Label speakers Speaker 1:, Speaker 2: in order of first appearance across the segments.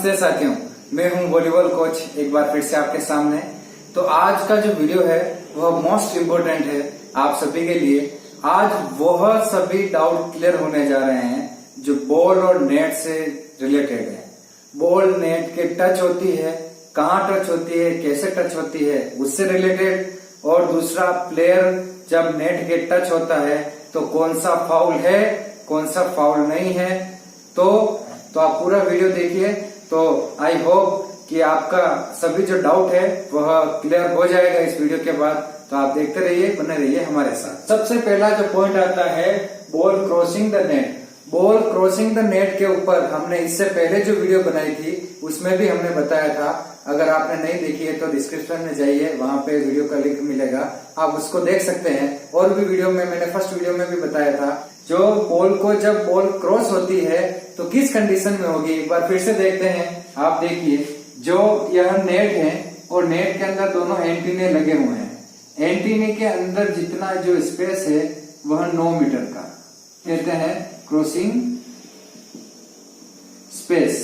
Speaker 1: नमस्ते साथियों, मैं हूं वॉलीबॉल कोच एक बार फिर से आपके सामने। तो आज का जो वीडियो है वह मोस्ट इम्पोर्टेंट है आप सभी के लिए। आज वह सभी डाउट क्लियर होने जा रहे हैं जो बॉल और नेट से रिलेटेड है। बॉल नेट के टच होती है, कहाँ टच होती है, कैसे टच होती है, उससे रिलेटेड। और दूसरा, प्लेयर जब नेट के टच होता है तो कौन सा फाउल है, कौन सा फाउल नहीं है। तो आप पूरा वीडियो देखिए। तो आई होप कि आपका सभी जो डाउट है वह क्लियर हो जाएगा इस वीडियो के बाद। तो आप देखते रहिए, बने रहिए हमारे साथ। सबसे पहला जो पॉइंट आता है ball crossing the net. Ball crossing the net के ऊपर हमने इससे पहले जो वीडियो बनाई थी उसमें भी हमने बताया था। अगर आपने नहीं देखी है तो डिस्क्रिप्शन में जाइए, वहां पे वीडियो का लिंक मिलेगा, आप उसको देख सकते हैं। और भी वीडियो में मैंने फर्स्ट वीडियो में भी बताया था जो बॉल को जब बॉल क्रॉस होती है तो किस कंडीशन में होगी। एक बार फिर से देखते हैं। आप देखिए, जो यह नेट है और नेट के अंदर दोनों एंटीने लगे हुए हैं। एंटीने के अंदर जितना जो स्पेस है वह 9 मीटर का कहते हैं क्रॉसिंग स्पेस।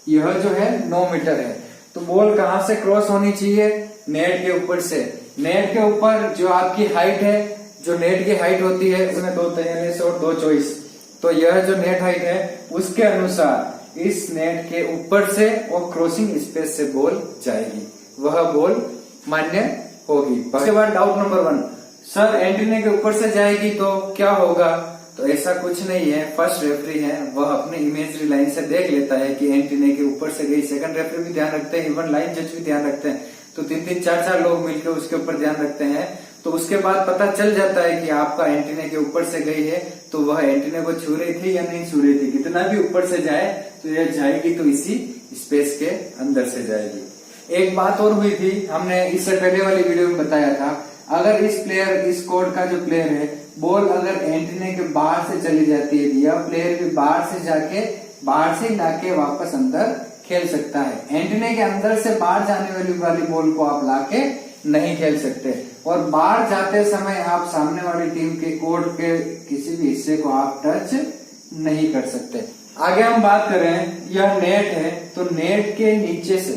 Speaker 1: यह जो है 9 मीटर है। तो बॉल कहां से क्रॉस होनी चाहिए? नेट के ऊपर से। नेट के ऊपर जो आपकी हाइट है, जो नेट की हाइट होती है उसमें 243 और 224। तो यह जो नेट हाइट है उसके अनुसार इस नेट के ऊपर से और क्रॉसिंग स्पेस से बॉल जाएगी, वह बॉल मान्य होगी। उसके बाद डाउट नंबर 1, सर एंटीने के ऊपर से जाएगी तो क्या होगा? तो ऐसा कुछ नहीं है। फर्स्ट रेफरी है वह अपने इमेजरी लाइन से देख लेता है कि एंटीने के ऊपर से गई। सेकंड रेफरी भी ध्यान रखते हैं, इवन लाइन जज भी ध्यान रखते हैं। तो 3-3, 4-4 लोग मिलकर उसके ऊपर ध्यान रखते हैं। तो उसके बाद पता चल जाता है कि आपका एंटीने के ऊपर से गई है तो वह एंटीने को छू रही थी या नहीं छू रही थी। कितना भी ऊपर से जाए तो यह जाएगी तो इसी स्पेस के अंदर से जाएगी। एक बात और हुई थी, हमने इससे पहले वाली वीडियो में बताया था, अगर इस कोर्ट का जो प्लेयर है, बॉल अगर एंटीने के बाहर से चली जाती है, यह प्लेयर भी बाहर से लाके वापस अंदर खेल सकता है। एंटीने के अंदर से बाहर जाने वाली बॉल को आप लाके नहीं खेल सकते। और बाहर जाते समय आप सामने वाली टीम के कोर्ट के किसी भी हिस्से को आप टच नहीं कर सकते। आगे हम बात करें, यह नेट है तो नेट के नीचे से,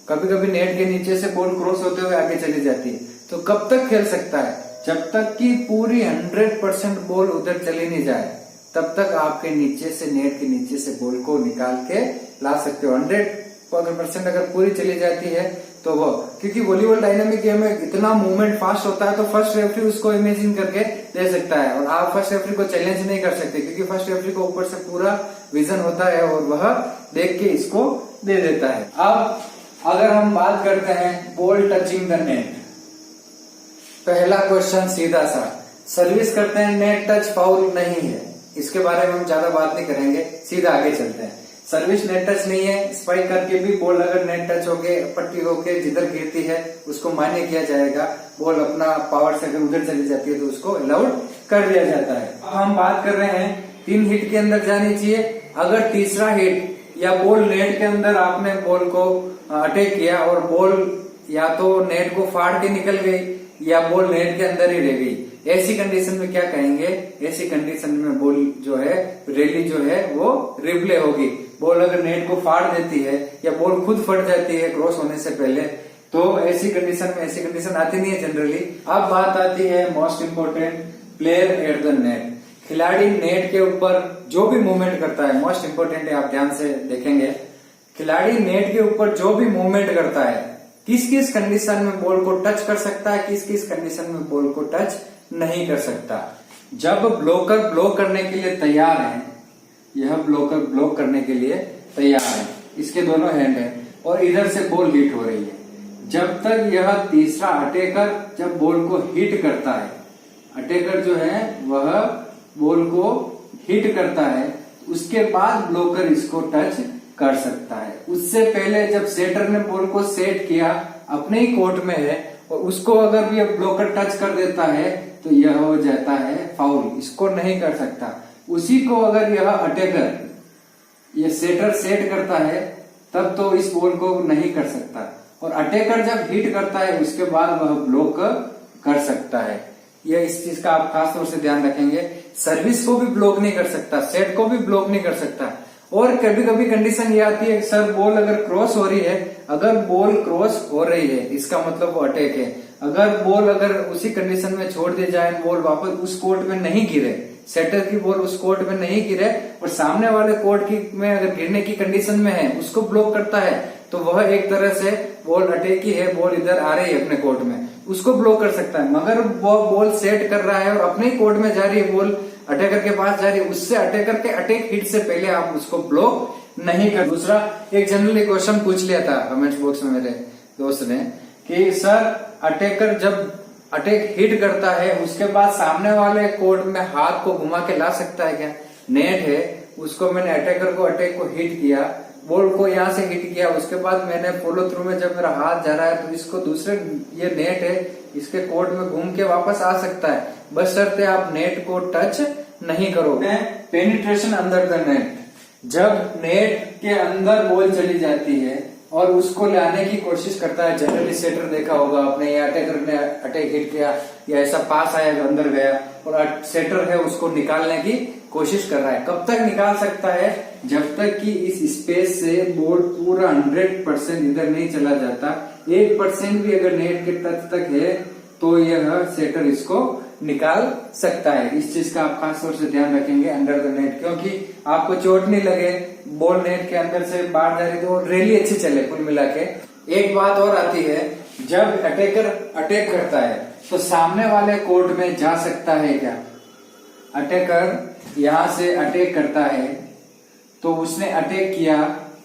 Speaker 1: कभी कभी नेट के नीचे से बॉल क्रॉस होते हुए आगे चली जाती है। तो कब तक खेल सकता है? जब तक कि पूरी 100% बॉल उधर चली नहीं जाए तब तक आपके नीचे से, नेट के नीचे से बॉल को निकाल के ला सकते हो। 100% अगर पूरी चली जाती है तो वो, क्योंकि वॉलीबॉल डायनामिक गेम में इतना मूवमेंट फास्ट होता है तो फर्स्ट रेफरी उसको इमेजिन करके दे सकता है। और आप फर्स्ट रेफरी को चैलेंज नहीं कर सकते क्योंकि फर्स्ट रेफरी को ऊपर से पूरा विजन होता है और वह देख के इसको दे देता है। अब अगर हम बात करते हैं बॉल टचिंग द नेट, पहला क्वेश्चन सीधा सा, सर्विस करते हैं नेट टच फाउल नहीं है। इसके बारे में हम ज्यादा बात नहीं करेंगे, सीधा आगे चलते हैं। सर्विस नेट टच नहीं है, स्पाइक करके भी बॉल अगर नेट टच होके पट्टी होके जिधर गिरती है उसको मान्य किया जाएगा। बॉल अपना पावर से अगर उधर चली जाती है तो उसको अलाउड कर दिया जाता है। अब हम बात कर रहे हैं 3 हिट के अंदर जानी चाहिए। अगर तीसरा हिट या बॉल नेट के अंदर आपने बॉल को अटैक किया और बॉल या तो नेट को फाड़ के निकल गई या बॉल नेट के अंदर ही रह गई, ऐसी कंडीशन में क्या कहेंगे? ऐसी कंडीशन में बॉल जो है, रैली जो है वो रिप्ले होगी। बॉल अगर नेट को फाड़ देती है या बॉल खुद फट जाती है क्रॉस होने से पहले, तो ऐसी कंडीशन आती नहीं है जनरली। अब बात आती है most important, player at the net. खिलाड़ी नेट के ऊपर जो भी मूवमेंट करता है, मोस्ट इम्पोर्टेंट है, आप ध्यान से देखेंगे। खिलाड़ी नेट के ऊपर जो भी मूवमेंट करता है, किस किस कंडीशन में बॉल को टच कर सकता है, किस किस कंडीशन में बॉल को टच नहीं कर सकता। जब ब्लॉकर ब्लॉक करने के लिए तैयार है, यह ब्लॉकर ब्लॉक करने के लिए तैयार है, इसके दोनों हैंड है और इधर से बॉल हिट हो रही है, जब तक यह तीसरा अटैकर जब बॉल को हिट करता है, अटैकर जो है वह बॉल को हिट करता है, उसके बाद ब्लॉकर इसको टच कर सकता है। उससे पहले जब सेटर ने बॉल को सेट किया, अपने ही कोर्ट में है और उसको अगर भी ब्लॉकर टच कर देता है तो यह हो जाता है फाउल, इसको नहीं कर सकता। उसी को अगर यह अटैकर, यह सेटर सेट करता है तब तो इस बॉल को नहीं कर सकता। और अटैकर जब हिट करता है उसके बाद वह ब्लॉक कर सकता है। यह इस चीज का आप खास तौर से ध्यान रखेंगे। सर्विस को भी ब्लॉक नहीं कर सकता, सेट को भी ब्लॉक नहीं कर सकता और कभी कभी कंडीशन ये आती है सर बॉल अगर क्रॉस हो रही है, अगर बॉल क्रॉस हो रही है इसका मतलब वो अटैक है। अगर बॉल अगर उसी कंडीशन में छोड़ दी जाए, बॉल वापस उस कोर्ट में नहीं गिरे, सेटर की बॉल उस कोर्ट में नहीं गिरे और सामने वाले कोर्ट की में अगर गिरने की कंडीशन में है, उसको ब्लॉक करता है, तो वह एक तरह से बॉल अटैक ही है, बॉल इधर आ रही है अपने कोर्ट में, उसको ब्लॉक कर सकता है। मगर वो बॉल सेट कर रहा है और अपने ही कोर्ट में जा रही है, बॉल अटैकर के पास जा रही है, उससे अटैकर के अटैक हिट से पहले आप उसको ब्लॉक नहीं कर। दूसरा एक जनरली क्वेश्चन पूछ लिया था कमेंट बॉक्स में मेरे दोस्त ने कि सर अटैकर जब अटैक हिट करता है उसके बाद सामने वाले कोर्ट में हाथ को घुमा के ला सकता है क्या? नेट है, उसको मैंने अटैकर को अटैक को हिट किया, बॉल को यहाँ से हिट किया, उसके बाद मैंने फॉलो थ्रू में जब मेरा हाथ जा रहा है तो इसको दूसरे ये नेट है इसके कोर्ट में घूम के वापस आ सकता है, बशर्ते आप नेट को टच नहीं करो। पेनिट्रेशन अंडर द नेट, जब नेट के अंदर बॉल चली जाती है और उसको लाने की कोशिश करता है, जनरली सेटर देखा होगा आपने, या अटैकर ने अटैक हिट किया या ऐसा पास आया अंदर गया और सेटर है उसको निकालने की कोशिश कर रहा है। कब तक निकाल सकता है? जब तक कि इस स्पेस से बॉल पूरा 100% इधर नहीं चला जाता, 1% भी अगर नेट के टच तक है तो यह सेटर इसको निकाल सकता है। इस चीज का आप खास तौर से ध्यान रखेंगे अंडर द नेट, क्योंकि आपको चोट नहीं लगे, बॉल नेट के अंदर से बाहर जा रही तो रैली अच्छी चले कुल मिला के। एक बात और आती है, जब अटैकर अटैक करता है तो सामने वाले कोर्ट में जा सकता है क्या? अटैकर यहाँ से अटैक करता है तो उसने अटैक किया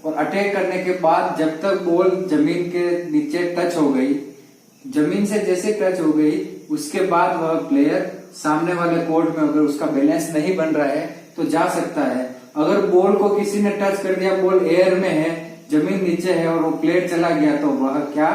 Speaker 1: और अटैक करने के बाद जब तक बॉल जमीन के नीचे टच हो गई, जमीन से जैसे टच हो गई उसके बाद वह प्लेयर सामने वाले कोर्ट में अगर उसका बैलेंस नहीं बन रहा है तो जा सकता है। अगर बॉल को किसी ने टच कर दिया, बॉल एयर में है, जमीन नीचे है और वो प्लेयर चला गया तो वह क्या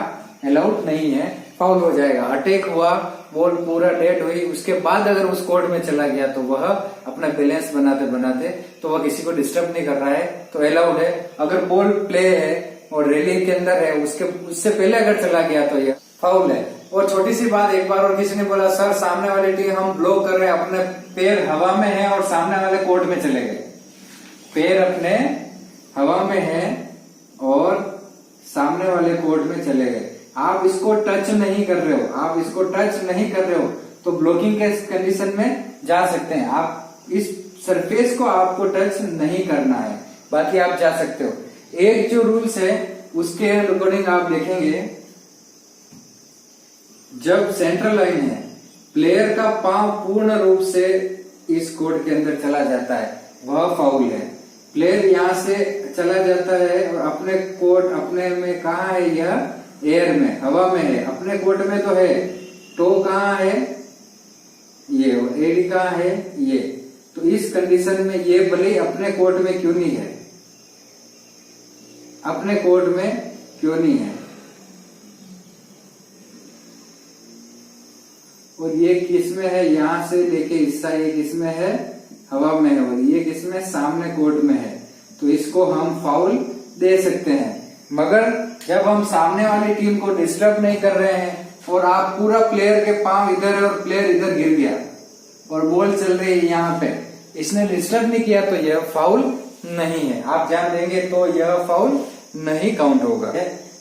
Speaker 1: अलाउड नहीं है, फाउल हो जाएगा। अटैक हुआ, बॉल पूरा डेड हुई, उसके बाद अगर उस कोर्ट में चला गया तो वह अपना बैलेंस बनाते बनाते तो वह किसी को डिस्टर्ब नहीं कर रहा है तो अलाउड है। अगर बॉल प्ले है और रैली के अंदर है उससे पहले अगर चला गया तो यह फाउल है। और छोटी सी बात, एक बार और किसी ने बोला सर सामने वाली टीम हम ब्लॉक कर रहे हैं, अपने पैर हवा में है और सामने वाले कोर्ट में चले गए, पैर अपने हवा में है और सामने वाले कोर्ट में चले गए, आप इसको टच नहीं कर रहे हो, आप इसको टच नहीं कर रहे हो तो ब्लॉकिंग के कंडीशन में जा सकते हैं। आप इस सरफेस को आपको टच नहीं करना है, बाकी आप जा सकते हो। एक जो रूल्स है उसके अकॉर्डिंग आप देखेंगे, जब सेंट्रल लाइन है, प्लेयर का पांव पूर्ण रूप से इस कोर्ट के अंदर चला जाता है, वह फाउल है। प्लेयर यहाँ से चला जाता है और अपने कोर्ट अपने में कहा है, यह एयर में हवा में है, अपने कोर्ट में तो है, टो कहाँ है ये, एडी कहाँ है ये, तो इस कंडीशन में ये भले अपने कोर्ट में क्यों नहीं है, अपने कोर्ट में क्यों नहीं है, और ये किसमें है, यहां से लेके हिस्सा ये किसमें है, हवा में है, और ये किसमें, सामने कोर्ट में है, तो इसको हम फाउल दे सकते हैं। मगर जब हम सामने वाली टीम को डिस्टर्ब नहीं कर रहे हैं और आप पूरा प्लेयर के पांव इधर है और प्लेयर इधर गिर गया और बॉल चल रही है यहाँ पे, इसने डिस्टर्ब नहीं किया तो यह फाउल नहीं है। आप ध्यान देंगे तो यह फाउल नहीं काउंट होगा।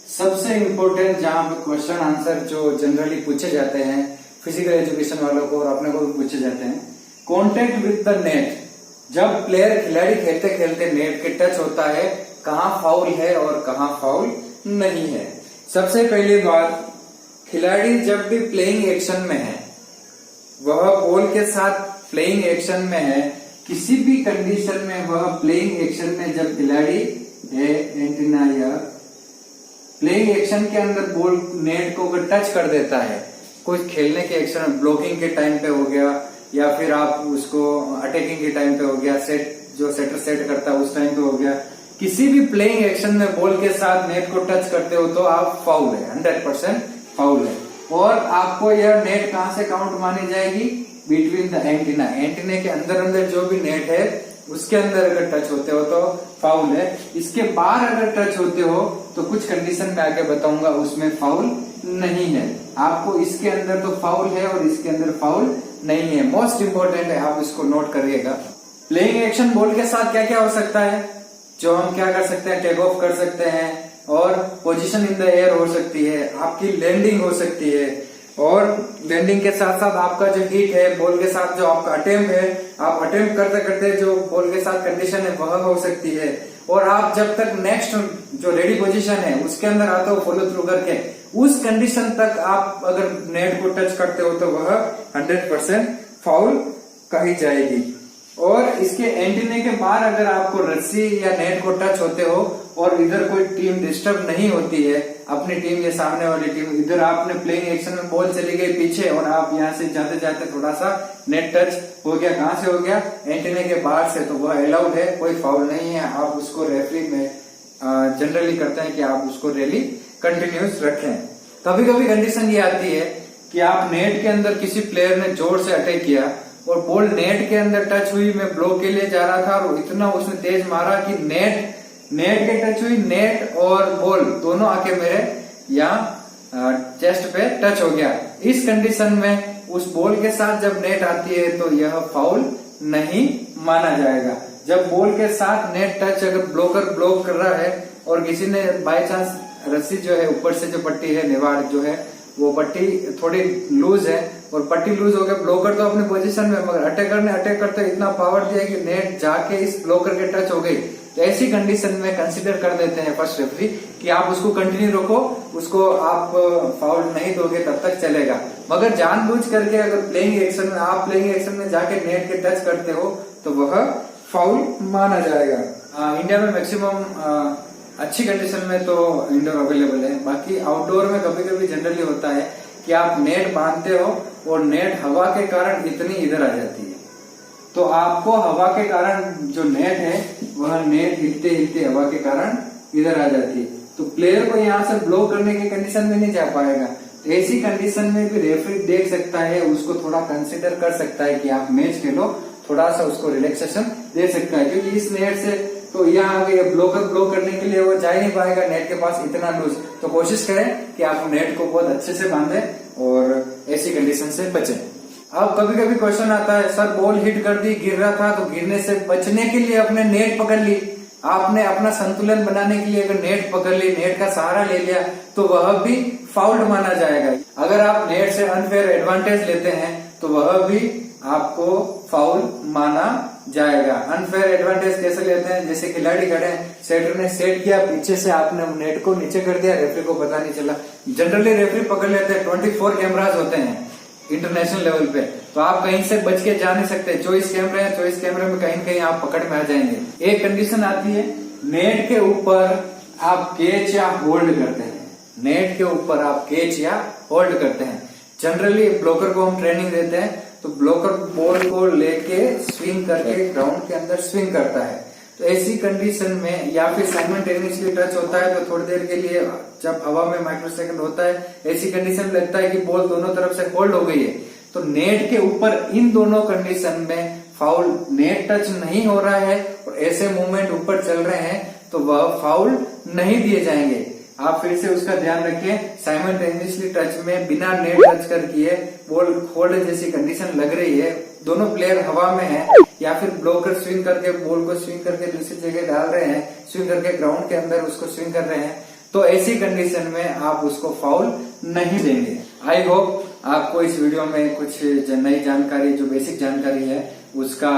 Speaker 1: सबसे इम्पोर्टेंट जहां पे क्वेश्चन आंसर जो जनरली पूछे जाते हैं फिजिकल एजुकेशन वालों को और अपने को भी पूछे जाते हैं, कॉन्टेक्ट विद द नेट, जब प्लेयर खिलाड़ी खेलते खेलते नेट के टच होता है, कहाँ फाउल है और कहाँ फाउल नहीं है। सबसे पहली बात, खिलाड़ी जब भी प्लेइंग एक्शन में है, वह बॉल के साथ प्लेइंग एक्शन में है, किसी भी कंडीशन में वह प्लेइंग एक्शन में जब खिलाड़ी है, एंटीना या प्लेइंग एक्शन के अंदर बॉल नेट को अगर टच कर देता है, कुछ खेलने के एक्शन ब्लॉकिंग के टाइम पे हो गया या फिर आप उसको अटैकिंग के टाइम पे हो गया, सेट जो सेटर सेट करता है उस टाइम पे हो गया, किसी भी प्लेइंग एक्शन में बॉल के साथ नेट को टच करते हो तो आप फाउल है, 100% फाउल है। और आपको यह नेट कहां से काउंट मानी जाएगी, बिटवीन द एंटीना, एंटीना के अंदर जो भी नेट है उसके अंदर अगर टच होते हो तो फाउल है। इसके बाहर अगर टच होते हो तो कुछ कंडीशन में आगे बताऊंगा, उसमें फाउल नहीं है। आपको इसके अंदर तो फाउल है और इसके अंदर फाउल नहीं है। मोस्ट इंपोर्टेंट है, आप इसको नोट करिएगा। प्लेइंग एक्शन बॉल के साथ क्या क्या हो सकता है, जो हम क्या कर सकते हैं, टेक ऑफ कर सकते हैं, और पोजीशन इन द एयर हो सकती है, आपकी लैंडिंग हो सकती है, और लैंडिंग के साथ साथ आपका जो हिट है बॉल के साथ, जो आपका अटेम्प्ट है, आप अटेम्प्ट करते करते जो बॉल के साथ कंडीशन है वह हो सकती है। और आप जब तक नेक्स्ट जो रेडी पोजीशन है उसके अंदर आते हो फॉलो थ्रू करके, उस कंडीशन तक आप अगर नेट को टच करते हो तो वह 100% फाउल कही जाएगी। और इसके एंटीने के बाहर अगर आपको रस्सी या नेट को टच होते हो और इधर कोई टीम डिस्टर्ब नहीं होती है, अपनी टीम या सामने वाली टीम, इधर आपने प्लेइंग एक्शन में बॉल चली गई पीछे और आप यहाँ से जाते जाते थोड़ा सा नेट टच हो गया, कहाँ से हो गया, एंटीने के बाहर से, तो वह अलाउड है, कोई फाउल नहीं है। आप उसको रेफरी में जनरली करते हैं कि आप उसको रैली कंटिन्यूस रखें। कभी कभी कंडीशन ये आती है कि आप नेट के अंदर किसी प्लेयर ने जोर से अटैक किया और बॉल नेट के अंदर टच हुई, मैं ब्लॉक के लिए जा रहा था और इतना उसने तेज मारा कि नेट के टच हुई, नेट और बॉल दोनों आके मेरे यहाँ चेस्ट पे टच हो गया। इस कंडीशन में उस बॉल के साथ जब नेट आती है तो यह फाउल नहीं माना जाएगा। जब बॉल के साथ नेट टच अगर ब्लॉकर ब्लॉक कर रहा है और किसी ने बाय चांस रस्सी जो है ऊपर से जो पट्टी है, निवाड़ जो है, वो पट्टी थोड़ी लूज है और पट्टी लूज हो गया, ब्लॉकर तो अपनी पोजीशन में, मगर अटैकर ने अटैक करते इतना पावर दिया कि नेट जाके इस ब्लॉकर के टच हो गई, तो ऐसी कंडीशन में कंसीडर कर देते हैं फर्स्ट रेफरी कि आप उसको कंटिन्यू रखो, उसको आप फाउल नहीं दोगे तब तक चलेगा। मगर जानबूझ करके अगर प्लेइंग एक्शन में आप प्लेइंग एक्शन में जाके नेट के टच करते हो तो वह फाउल माना जाएगा। इंडिया में मैक्सिमम अच्छी कंडीशन में तो इंडोर अवेलेबल है, बाकी आउटडोर में कभी कभी जनरली होता है कि आप नेट बांधते हो और नेट हवा के कारण इतनी इधर आ जाती है, तो आपको हवा के कारण जो नेट है वह नेट हिलते हिलते हवा के कारण इधर आ जाती है, तो प्लेयर को यहाँ से ब्लॉक करने की कंडीशन में नहीं जा पाएगा। तो ऐसी कंडीशन में भी रेफरी देख सकता है, उसको थोड़ा कंसिडर कर सकता है कि आप मैच खेलो, थोड़ा सा उसको रिलैक्सेशन दे सकता है, क्योंकि इस नेट से तो यहाँ आगे ब्लॉकर ब्लॉक करने के लिए वो जा ही नहीं पाएगा नेट के पास इतना लूज। तो कोशिश करें कि आप नेट को बहुत अच्छे से बांधे और ऐसी कंडीशन से बचें। अब कभी कभी क्वेश्चन आता है, सर बॉल हिट कर दी, गिर रहा था, तो गिरने से बचने के लिए अपने नेट पकड़ ली, आपने अपना संतुलन बनाने के लिए अगर नेट पकड़ ली, नेट का सहारा ले लिया, तो वह भी फाउल माना जाएगा। अगर आप नेट से अनफेयर एडवांटेज लेते हैं तो वह भी आपको फाउल माना जाएगा। अनफेयर एडवांटेज कैसे लेते हैं, जैसे खिलाड़ी खड़े हैं, सेटर ने सेट किया, पीछे से आपने नेट को नीचे कर दिया, रेफरी को पता नहीं चला। जनरली रेफरी पकड़ लेते हैं, 24 कैमरास होते हैं इंटरनेशनल लेवल पे, तो आप कहीं से बच के जा नहीं सकते। 24 कैमरे हैं, 24 कैमरे में कहीं कहीं आप पकड़ में आ जाएंगे। एक कंडीशन आती है, नेट के ऊपर आप कैच या होल्ड करते हैं, नेट के ऊपर आप कैच या होल्ड करते हैं। जनरली ब्लॉकर को हम ट्रेनिंग देते हैं, तो ब्लॉकर बॉल को लेके स्विंग करके ग्राउंड के अंदर स्विंग करता है, तो ऐसी कंडीशन में या फिर साइमल्टेनियसली टच होता है तो थोड़ी देर के लिए जब हवा में माइक्रोसेकंड होता है, ऐसी कंडीशन लगता है कि बॉल दोनों तरफ से होल्ड हो गई है, तो नेट के ऊपर इन दोनों कंडीशन में फाउल, नेट टच नहीं हो रहा है और ऐसे मूवमेंट ऊपर चल रहे हैं तो वह फाउल नहीं दिए जाएंगे। आप फिर से उसका ध्यान रखिए, साइमल्टेनियसली टच में बिना नेट टच कर किए बॉल होल्ड जैसी कंडीशन लग रही है, दोनों प्लेयर हवा में है या फिर ब्लॉकर स्विंग करके बॉल को स्विंग करके दूसरी जगह डाल रहे हैं, स्विंग करके ग्राउंड के अंदर उसको स्विंग कर रहे हैं, तो ऐसी कंडीशन में आप उसको फाउल नहीं देंगे। आई होप आपको इस वीडियो में कुछ नई जानकारी, जो बेसिक जानकारी है उसका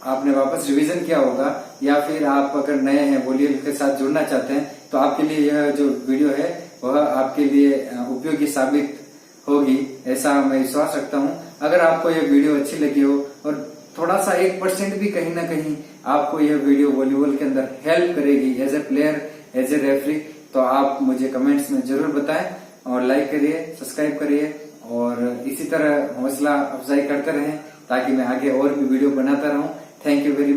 Speaker 1: आपने वापस रिवीजन किया होगा, या फिर आप अगर नए हैं वॉल्यूम के साथ जुड़ना चाहते हैं तो आपके लिए यह जो वीडियो है वह आपके लिए उपयोगी साबित होगी, ऐसा मैं विश्वास रखता हूं। अगर आपको यह वीडियो अच्छी लगी हो और थोड़ा सा 1% भी कहीं ना कहीं आपको यह वीडियो वॉलीबॉल के अंदर हेल्प करेगी as a player, as a referee, तो आप मुझे कमेंट्स में जरूर बताएं और लाइक करिए, सब्सक्राइब करिए और इसी तरह हौसला अफजाई करते रहें ताकि मैं आगे और भी वीडियो बनाता रहूं। Thank you very much.